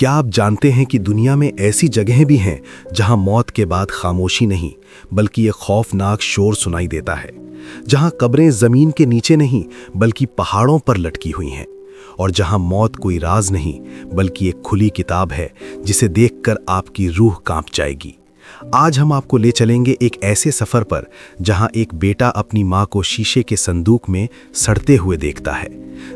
क्या आप जानते हैं कि दुनिया में ऐसी जगहें भी हैं जहां मौत के बाद खामोशी नहीं बल्कि एक खौफनाक शोर सुनाई देता है, जहां कब्रें जमीन के नीचे नहीं बल्कि पहाड़ों पर लटकी हुई हैं, और जहां मौत कोई राज नहीं बल्कि एक खुली किताब है जिसे देखकर आपकी रूह कांप जाएगी। आज हम आपको ले चलेंगे एक ऐसे सफ़र पर जहां एक बेटा अपनी माँ को शीशे के संदूक में सड़ते हुए देखता है,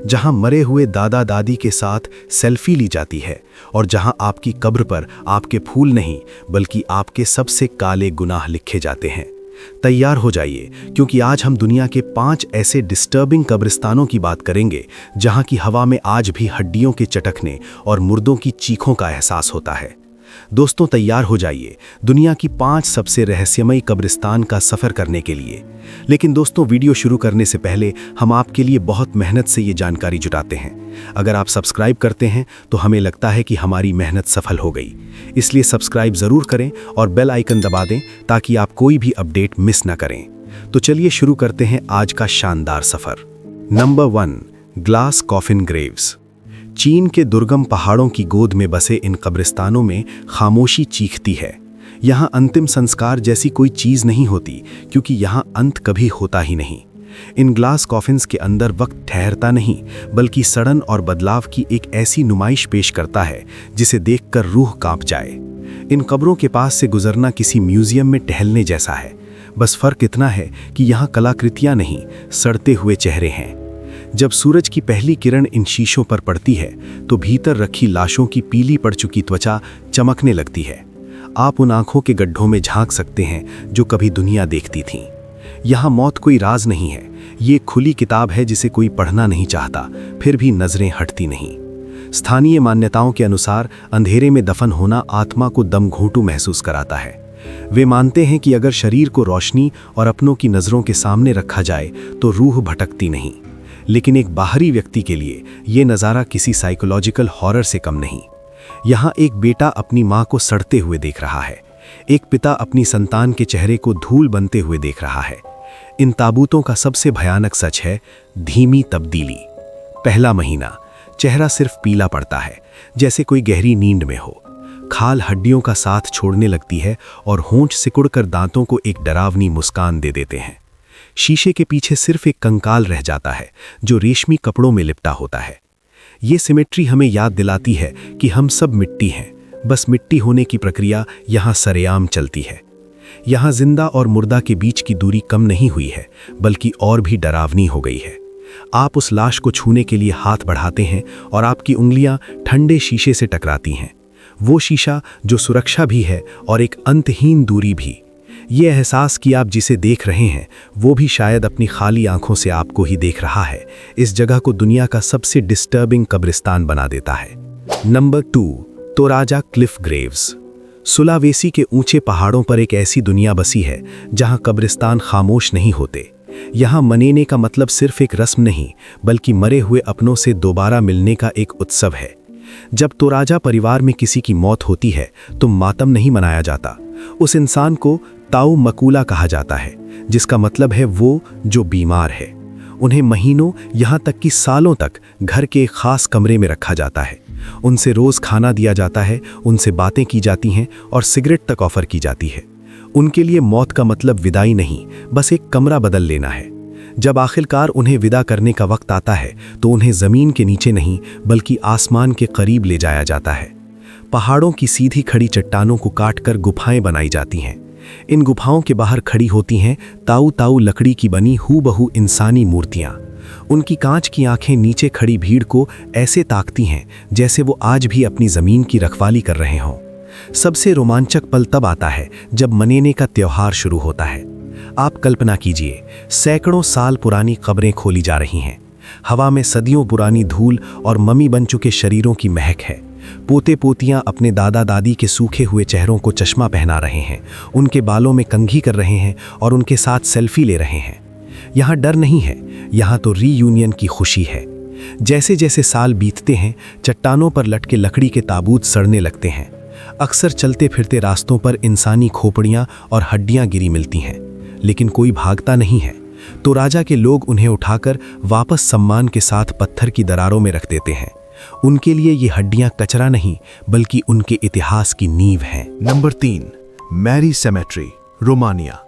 जहां मरे हुए दादा दादी के साथ सेल्फी ली जाती है और जहां आपकी कब्र पर आपके फूल नहीं बल्कि आपके सबसे काले गुनाह लिखे जाते हैं। तैयार हो जाइए, क्योंकि आज हम दुनिया के 5 ऐसे डिस्टर्बिंग कब्रिस्तानों की बात करेंगे जहां की हवा में आज भी हड्डियों के चटकने और मुर्दों की चीखों का एहसास होता है। दोस्तों, तैयार हो जाइए दुनिया की 5 सबसे रहस्यमयी कब्रिस्तान का सफ़र करने के लिए। लेकिन दोस्तों, वीडियो शुरू करने से पहले हम आपके लिए बहुत मेहनत से ये जानकारी जुटाते हैं। अगर आप सब्सक्राइब करते हैं तो हमें लगता है कि हमारी मेहनत सफल हो गई, इसलिए सब्सक्राइब ज़रूर करें और बेल आइकन दबा दें ताकि आप कोई भी अपडेट मिस ना करें। तो चलिए शुरू करते हैं आज का शानदार सफ़र। Number 1, glass coffin graves. चीन के दुर्गम पहाड़ों की गोद में बसे इन कब्रिस्तानों में खामोशी चीखती है। यहाँ अंतिम संस्कार जैसी कोई चीज़ नहीं होती, क्योंकि यहाँ अंत कभी होता ही नहीं। इन ग्लास कॉफिन्स के अंदर वक्त ठहरता नहीं बल्कि सड़न और बदलाव की एक ऐसी नुमाइश पेश करता है जिसे देखकर रूह कांप जाए। इन कब्रों के पास से गुजरना किसी म्यूजियम में टहलने जैसा है। बस फ़र्क इतना है कि यहाँ कलाकृतियाँ नहीं, सड़ते हुए चेहरे हैं। जब सूरज की पहली किरण इन शीशों पर पड़ती है तो भीतर रखी लाशों की पीली पड़ चुकी त्वचा चमकने लगती है। आप उन आंखों के गड्ढों में झांक सकते हैं जो कभी दुनिया देखती थीं। यहाँ मौत कोई राज नहीं है, ये खुली किताब है जिसे कोई पढ़ना नहीं चाहता, फिर भी नजरें हटती नहीं। स्थानीय मान्यताओं के अनुसार अंधेरे में दफन होना आत्मा को दमघोंटू महसूस कराता है। वे मानते हैं कि अगर शरीर को रोशनी और अपनों की नज़रों के सामने रखा जाए तो रूह भटकती नहीं। लेकिन एक बाहरी व्यक्ति के लिए ये नज़ारा किसी साइकोलॉजिकल हॉरर से कम नहीं। यहाँ एक बेटा अपनी माँ को सड़ते हुए देख रहा है, एक पिता अपनी संतान के चेहरे को धूल बनते हुए देख रहा है। इन ताबूतों का सबसे भयानक सच है धीमी तब्दीली। पहला महीना, चेहरा सिर्फ पीला पड़ता है, जैसे कोई गहरी नींद में हो। खाल हड्डियों का साथ छोड़ने लगती है और होंठ सिकुड़कर दांतों को एक डरावनी मुस्कान दे देते हैं। शीशे के पीछे सिर्फ एक कंकाल रह जाता है जो रेशमी कपड़ों में लिपटा होता है। ये सिमेट्री हमें याद दिलाती है कि हम सब मिट्टी हैं, बस मिट्टी होने की प्रक्रिया यहाँ सरेआम चलती है। यहाँ जिंदा और मुर्दा के बीच की दूरी कम नहीं हुई है बल्कि और भी डरावनी हो गई है। आप उस लाश को छूने के लिए हाथ बढ़ाते हैं और आपकी उंगलियां ठंडे शीशे से टकराती हैं, वो शीशा जो सुरक्षा भी है और एक अंतहीन दूरी भी। ये एहसास कि आप जिसे देख रहे हैं वो भी शायद अपनी खाली आंखों से आपको ही देख रहा है, इस जगह को दुनिया का सबसे डिस्टर्बिंग कब्रिस्तान बना देता है। Number 2, Toraja Cliff Graves. Sulawesi के ऊंचे पहाड़ों पर एक ऐसी दुनिया बसी है जहां कब्रिस्तान खामोश नहीं होते। यहाँ मनेने का मतलब सिर्फ एक रस्म नहीं बल्कि मरे हुए अपनों से दोबारा मिलने का एक उत्सव है। जब तोराजा परिवार में किसी की मौत होती है तो मातम नहीं मनाया जाता। उस इंसान को ताऊ मकूला कहा जाता है, जिसका मतलब है वो जो बीमार है। उन्हें महीनों यहाँ तक कि सालों तक घर के एक खास कमरे में रखा जाता है। उनसे रोज़ खाना दिया जाता है, उनसे बातें की जाती हैं और सिगरेट तक ऑफर की जाती है। उनके लिए मौत का मतलब विदाई नहीं, बस एक कमरा बदल लेना है। जब आखिरकार उन्हें विदा करने का वक्त आता है तो उन्हें ज़मीन के नीचे नहीं बल्कि आसमान के करीब ले जाया जाता है। पहाड़ों की सीधी खड़ी चट्टानों को काटकर गुफाएं बनाई जाती हैं। इन गुफाओं के बाहर खड़ी होती हैं ताऊ ताऊ लकड़ी की बनी हूबहू इंसानी मूर्तियां। उनकी कांच की आंखें नीचे खड़ी भीड़ को ऐसे ताकती हैं जैसे वो आज भी अपनी ज़मीन की रखवाली कर रहे हों। सबसे रोमांचक पल तब आता है जब मनेने का त्योहार शुरू होता है। आप कल्पना कीजिए, सैकड़ों साल पुरानी कब्रें खोली जा रही हैं। हवा में सदियों पुरानी धूल और मम्मी बन चुके शरीरों की महक है। पोते पोतियां अपने दादा दादी के सूखे हुए चेहरों को चश्मा पहना रहे हैं, उनके बालों में कंघी कर रहे हैं और उनके साथ सेल्फी ले रहे हैं। यहाँ डर नहीं है, यहाँ तो रीयूनियन की खुशी है। जैसे जैसे साल बीतते हैं, चट्टानों पर लटके लकड़ी के ताबूत सड़ने लगते हैं। अक्सर चलते फिरते रास्तों पर इंसानी खोपड़ियाँ और हड्डियाँ गिरी मिलती हैं, लेकिन कोई भागता नहीं है। तो राजा के लोग उन्हें उठाकर वापस सम्मान के साथ पत्थर की दरारों में रख देते हैं। उनके लिए ये हड्डियां कचरा नहीं बल्कि उनके इतिहास की नींव हैं। Number 3, Merry Cemetery, Romania.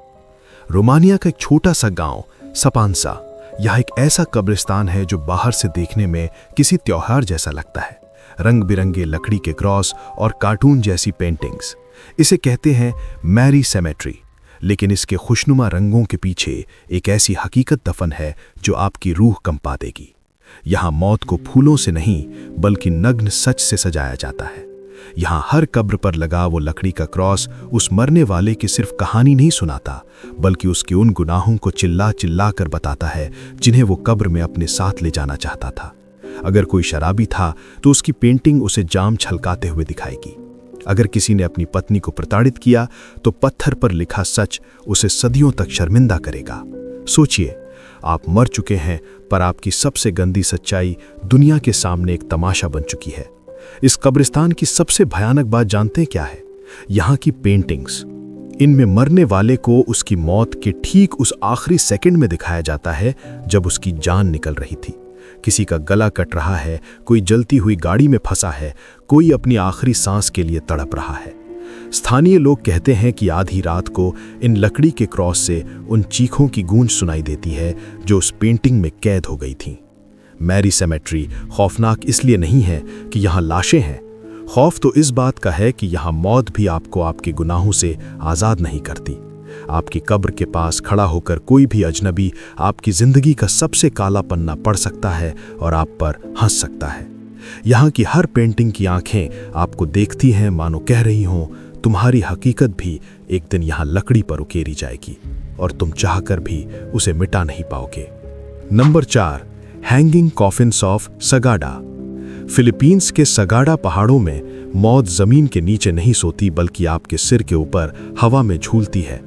Romania का एक छोटा सा गांव सपांसा, यह एक ऐसा कब्रिस्तान है जो बाहर से देखने में किसी त्योहार जैसा लगता है। रंग बिरंगे लकड़ी के क्रॉस और कार्टून जैसी पेंटिंग्स, इसे कहते हैं मैरी सेमेट्री। लेकिन इसके खुशनुमा रंगों के पीछे एक ऐसी हकीकत दफन है जो आपकी रूह कंपा देगी। यहाँ मौत को फूलों से नहीं बल्कि नग्न सच से सजाया जाता है। यहाँ हर कब्र पर लगा वो लकड़ी का क्रॉस उस मरने वाले की सिर्फ कहानी नहीं सुनाता, बल्कि उसके उन गुनाहों को चिल्ला चिल्ला कर बताता है जिन्हें वो कब्र में अपने साथ ले जाना चाहता था। अगर कोई शराबी था तो उसकी पेंटिंग उसे जाम छलकाते हुए दिखाएगी। अगर किसी ने अपनी पत्नी को प्रताड़ित किया तो पत्थर पर लिखा सच उसे सदियों तक शर्मिंदा करेगा। सोचिए, आप मर चुके हैं पर आपकी सबसे गंदी सच्चाई दुनिया के सामने एक तमाशा बन चुकी है। इस कब्रिस्तान की सबसे भयानक बात जानते हैं क्या है? यहाँ की पेंटिंग्स। इनमें मरने वाले को उसकी मौत के ठीक उस आखिरी सेकंड में दिखाया जाता है जब उसकी जान निकल रही थी। किसी का गला कट रहा है, कोई जलती हुई गाड़ी में फंसा है, कोई अपनी आखिरी सांस के लिए तड़प रहा है। स्थानीय लोग कहते हैं कि आधी रात को इन लकड़ी के क्रॉस से उन चीखों की गूंज सुनाई देती है जो उस पेंटिंग में कैद हो गई थीं। मैरी सेमेट्री खौफनाक इसलिए नहीं है कि यहाँ लाशें हैं। खौफ तो इस बात का है कि यहाँ मौत भी आपको आपके गुनाहों से आज़ाद नहीं करती। आपकी कब्र के पास खड़ा होकर कोई भी अजनबी आपकी जिंदगी का सबसे काला पन्ना पढ़ सकता है और आप पर हंस सकता है। यहाँ की हर पेंटिंग की आंखें आपको देखती हैं, मानो कह रही हों तुम्हारी हकीकत भी एक दिन यहाँ लकड़ी पर उकेरी जाएगी और तुम चाहकर भी उसे मिटा नहीं पाओगे। Number 4, hanging coffins of Sagada. Philippines के सगाडा पहाड़ों में मौत जमीन के नीचे नहीं सोती बल्कि आपके सिर के ऊपर हवा में झूलती है।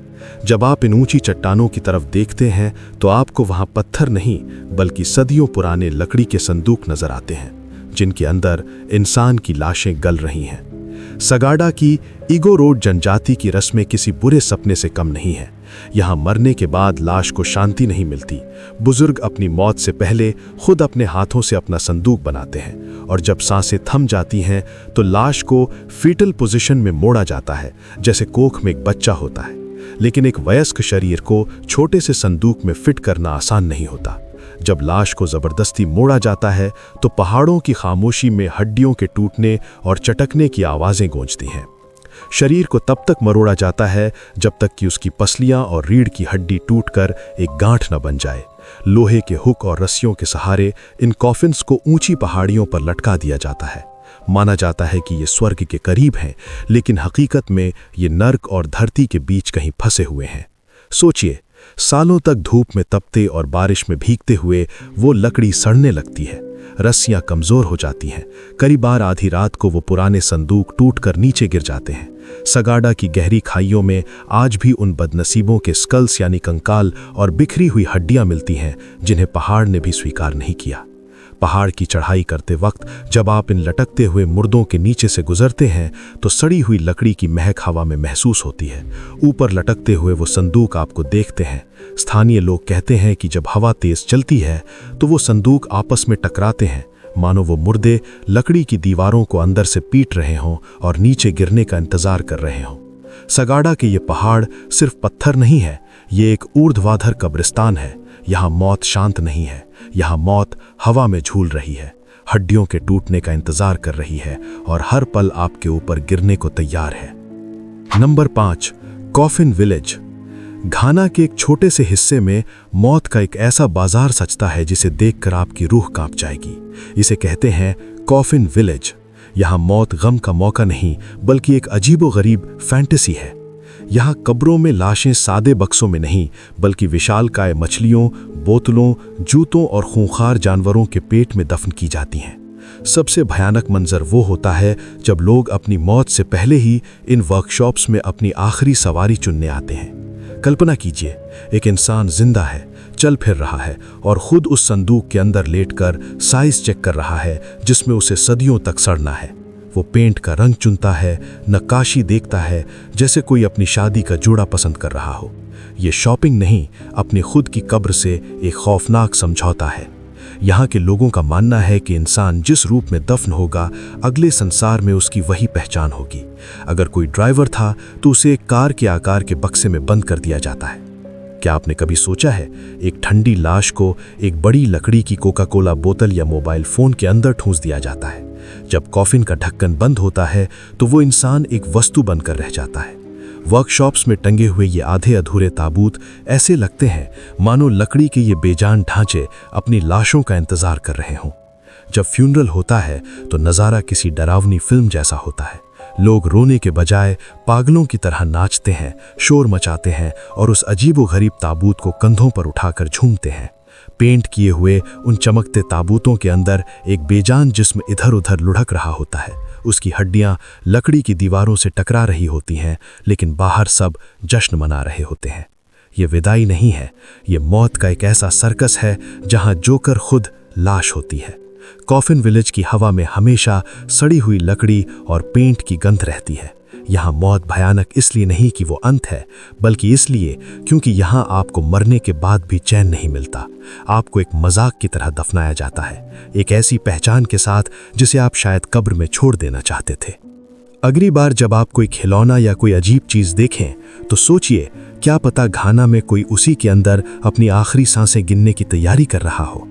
जब आप इन ऊंची चट्टानों की तरफ देखते हैं तो आपको वहां पत्थर नहीं बल्कि सदियों पुराने लकड़ी के संदूक नजर आते हैं जिनके अंदर इंसान की लाशें गल रही हैं। सगाडा की इगो रोड जनजाति की रस्में किसी बुरे सपने से कम नहीं है। यहाँ मरने के बाद लाश को शांति नहीं मिलती। बुजुर्ग अपनी मौत से पहले खुद अपने हाथों से अपना संदूक बनाते हैं और जब सांसें थम जाती हैं तो लाश को फीटल पोजीशन में मोड़ा जाता है जैसे कोख में एक बच्चा होता है। लेकिन एक वयस्क शरीर को छोटे से संदूक में फिट करना आसान नहीं होता। जब लाश को जबरदस्ती मोड़ा जाता है तो पहाड़ों की खामोशी में हड्डियों के टूटने और चटकने की आवाजें गूंजती हैं। शरीर को तब तक मरोड़ा जाता है जब तक कि उसकी पसलियां और रीढ़ की हड्डी टूटकर एक गांठ न बन जाए। लोहे के हुक और रस्सियों के सहारे इन कॉफिन्स को ऊंची पहाड़ियों पर लटका दिया जाता है। माना जाता है कि ये स्वर्ग के करीब हैं, लेकिन हकीकत में ये नर्क और धरती के बीच कहीं फंसे हुए हैं। सोचिए, सालों तक धूप में तपते और बारिश में भीगते हुए वो लकड़ी सड़ने लगती है, रस्सियां कमजोर हो जाती हैं। कई बार आधी रात को वो पुराने संदूक टूटकर नीचे गिर जाते हैं। सगाडा की गहरी खाइयों में आज भी उन बदनसीबों के स्कल्स यानी कंकाल और बिखरी हुई हड्डियां मिलती हैं जिन्हें पहाड़ ने भी स्वीकार नहीं किया। पहाड़ की चढ़ाई करते वक्त जब आप इन लटकते हुए मुर्दों के नीचे से गुजरते हैं तो सड़ी हुई लकड़ी की महक हवा में महसूस होती है। ऊपर लटकते हुए वो संदूक आपको देखते हैं। स्थानीय लोग कहते हैं कि जब हवा तेज चलती है तो वो संदूक आपस में टकराते हैं, मानो वो मुर्दे लकड़ी की दीवारों को अंदर से पीट रहे हों और नीचे गिरने का इंतजार कर रहे हों। सगाडा के ये पहाड़ सिर्फ पत्थर नहीं है, ये एक ऊर्ध्वाधर कब्रिस्तान है। यहाँ मौत शांत नहीं है, यहाँ मौत हवा में झूल रही है, हड्डियों के टूटने का इंतजार कर रही है और हर पल आपके ऊपर गिरने को तैयार है। Number 5, coffin village. घाना के एक छोटे से हिस्से में मौत का एक ऐसा बाजार सजता है जिसे देखकर आपकी रूह कांप जाएगी। इसे कहते हैं कॉफिन विलेज। यहाँ मौत गम का मौका नहीं बल्कि एक अजीबोगरीब फैंटेसी है। यहाँ कब्रों में लाशें सादे बक्सों में नहीं बल्कि विशालकाय मछलियों, बोतलों, जूतों और खूंखार जानवरों के पेट में दफन की जाती हैं। सबसे भयानक मंजर वो होता है जब लोग अपनी मौत से पहले ही इन वर्कशॉप्स में अपनी आखिरी सवारी चुनने आते हैं। कल्पना कीजिए, एक इंसान जिंदा है, चल फिर रहा है और खुद उस संदूक के अंदर लेटकर साइज चेक कर रहा है जिसमें उसे सदियों तक सड़ना है। वो पेंट का रंग चुनता है, नक्काशी देखता है, जैसे कोई अपनी शादी का जोड़ा पसंद कर रहा हो। ये शॉपिंग नहीं, अपनी खुद की कब्र से एक खौफनाक समझौता है। यहाँ के लोगों का मानना है कि इंसान जिस रूप में दफन होगा, अगले संसार में उसकी वही पहचान होगी। अगर कोई ड्राइवर था तो उसे एक कार के आकार के बक्से में बंद कर दिया जाता है। क्या आपने कभी सोचा है, एक ठंडी लाश को एक बड़ी लकड़ी की कोका कोला बोतल या मोबाइल फोन के अंदर ठूंस दिया जाता है। जब कॉफिन का ढक्कन बंद होता है तो वो इंसान एक वस्तु बनकर रह जाता है। वर्कशॉप्स में टंगे हुए ये आधे अधूरे ताबूत ऐसे लगते हैं मानो लकड़ी के ये बेजान ढांचे अपनी लाशों का इंतजार कर रहे हों। जब फ्यूनरल होता है तो नज़ारा किसी डरावनी फिल्म जैसा होता है। लोग रोने के बजाय पागलों की तरह नाचते हैं, शोर मचाते हैं और उस अजीबोगरीब ताबूत को कंधों पर उठाकर झूमते हैं। पेंट किए हुए उन चमकते ताबूतों के अंदर एक बेजान जिस्म इधर उधर लुढ़क रहा होता है। उसकी हड्डियां लकड़ी की दीवारों से टकरा रही होती हैं, लेकिन बाहर सब जश्न मना रहे होते हैं। ये विदाई नहीं है, ये मौत का एक ऐसा सर्कस है जहां जोकर खुद लाश होती है। कॉफिन विलेज की हवा में हमेशा सड़ी हुई लकड़ी और पेंट की गंध रहती है। यहाँ मौत भयानक इसलिए नहीं कि वो अंत है, बल्कि इसलिए क्योंकि यहाँ आपको मरने के बाद भी चैन नहीं मिलता। आपको एक मजाक की तरह दफनाया जाता है, एक ऐसी पहचान के साथ जिसे आप शायद कब्र में छोड़ देना चाहते थे। अगली बार जब आप कोई खिलौना या कोई अजीब चीज़ देखें तो सोचिए, क्या पता घाना में कोई उसी के अंदर अपनी आखिरी सांसें गिनने की तैयारी कर रहा हो।